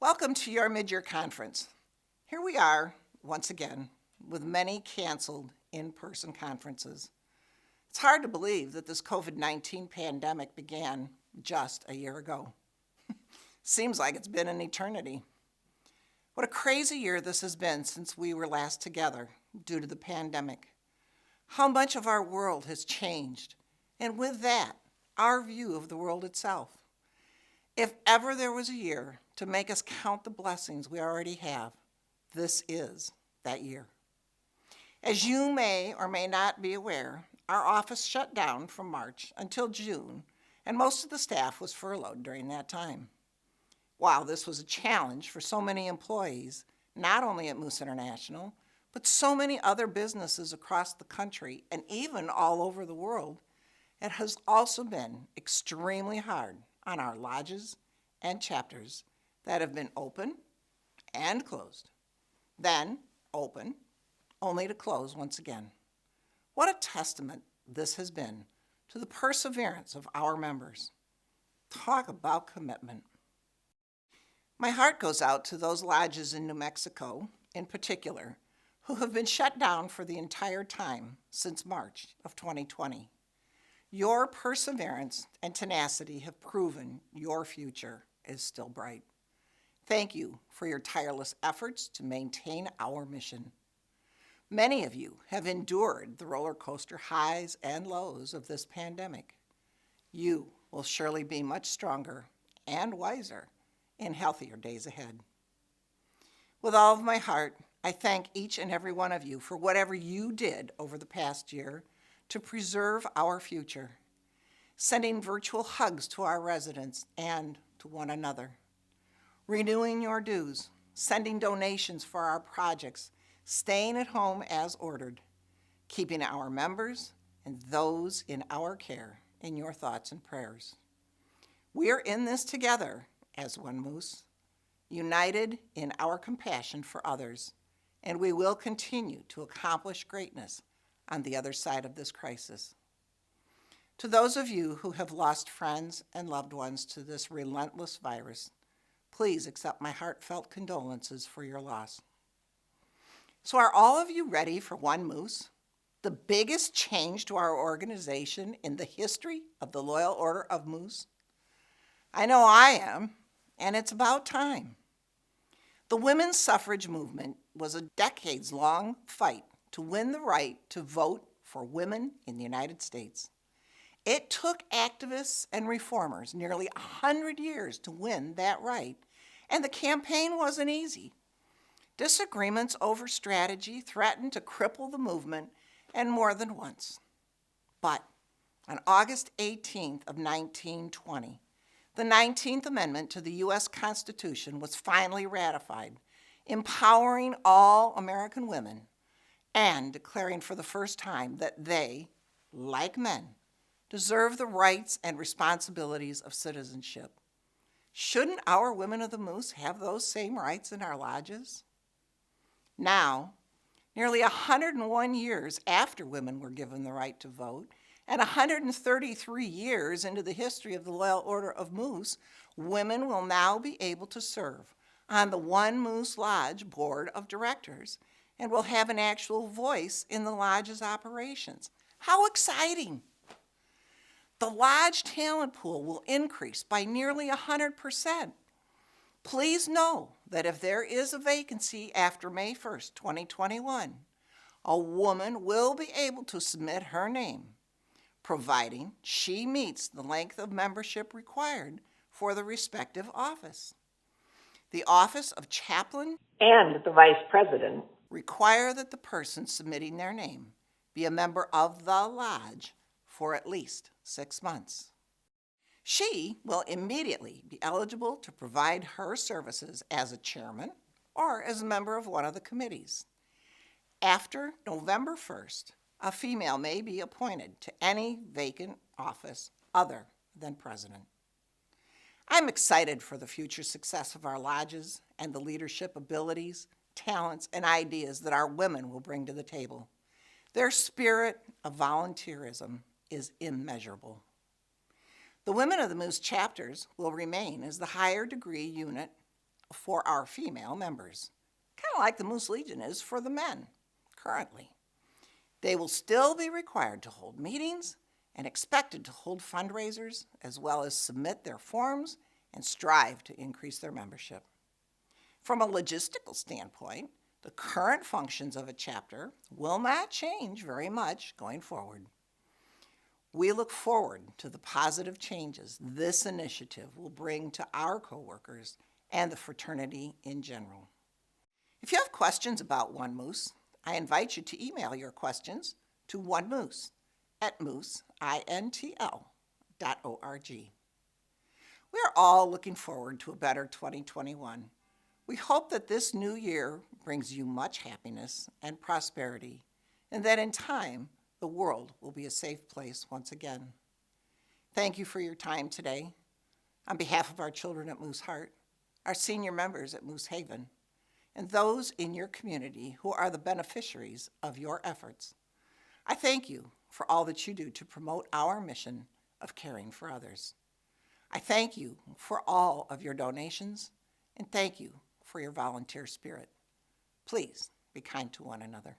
Welcome to your mid-year conference. Here we are, once again, with many canceled in-person conferences. It's hard to believe that this COVID-19 pandemic began just a year ago. Seems like it's been an eternity. What a crazy year this has been since we were last together due to the pandemic. How much of our world has changed, and with that, our view of the world itself. If ever there was a year to make us count the blessings we already have, this is that year. As you may or may not be aware, our office shut down from March until June, and most of the staff was furloughed during that time. While this was a challenge for so many employees, not only at Moose International, but so many other businesses across the country and even all over the world, it has also been extremely hard on our lodges and chapters that have been open and closed, then open, only to close once again. What a testament this has been to the perseverance of our members. Talk about commitment. My heart goes out to those lodges in New Mexico, in particular, who have been shut down for the entire time since March of 2020. Your perseverance and tenacity have proven your future is still bright. Thank you for your tireless efforts to maintain our mission. Many of you have endured the roller coaster highs and lows of this pandemic. You will surely be much stronger and wiser in healthier days ahead. With all of my heart, I thank each and every one of you for whatever you did over the past year to preserve our future, sending virtual hugs to our residents and to one another, renewing your dues, sending donations for our projects, staying at home as ordered, keeping our members and those in our care in your thoughts and prayers. We are in this together as one Moose, united in our compassion for others, and we will continue to accomplish greatness on the other side of this crisis. To those of you who have lost friends and loved ones to this relentless virus, please accept my heartfelt condolences for your loss. So are all of you ready for One Moose, the biggest change to our organization in the history of the Loyal Order of Moose? I know I am, and it's about time. The women's suffrage movement was a decades-long fight to win the right to vote for women in the United States. It took activists and reformers nearly 100 years to win that right, and the campaign wasn't easy. Disagreements over strategy threatened to cripple the movement, and more than once. But on August 18th of 1920, the 19th Amendment to the U.S. Constitution was finally ratified, empowering all American women and declaring for the first time that they, like men, deserve the rights and responsibilities of citizenship. Shouldn't our women of the Moose have those same rights in our lodges? Now, nearly 101 years after women were given the right to vote, and 133 years into the history of the Loyal Order of Moose, women will now be able to serve on the One Moose Lodge Board of Directors and will have an actual voice in the lodge's operations. How exciting! The lodge talent pool will increase by nearly 100%. Please know that if there is a vacancy after May 1st, 2021, a woman will be able to submit her name, providing she meets the length of membership required for the respective office. The office of chaplain and the vice president require that the person submitting their name be a member of the lodge for at least 6 months. She will immediately be eligible to provide her services as a chairman or as a member of one of the committees. After November 1st, a female may be appointed to any vacant office other than president. I'm excited for the future success of our lodges and the leadership abilities, talents, and ideas that our women will bring to the table. Their spirit of volunteerism is immeasurable. The Women of the Moose chapters will remain as the higher degree unit for our female members, kind of like the Moose Legion is for the men currently. They will still be required to hold meetings and expected to hold fundraisers, as well as submit their forms and strive to increase their membership. From a logistical standpoint, the current functions of a chapter will not change very much going forward. We look forward to the positive changes this initiative will bring to our coworkers and the fraternity in general. If you have questions about One Moose, I invite you to email your questions to onemoose@mooseintl.org. We are all looking forward to a better 2021. We hope that this new year brings you much happiness and prosperity, and that in time, the world will be a safe place once again. Thank you for your time today. On behalf of our children at Moose Heart, our senior members at Moose Haven, and those in your community who are the beneficiaries of your efforts, I thank you for all that you do to promote our mission of caring for others. I thank you for all of your donations, and thank you for your volunteer spirit. Please be kind to one another.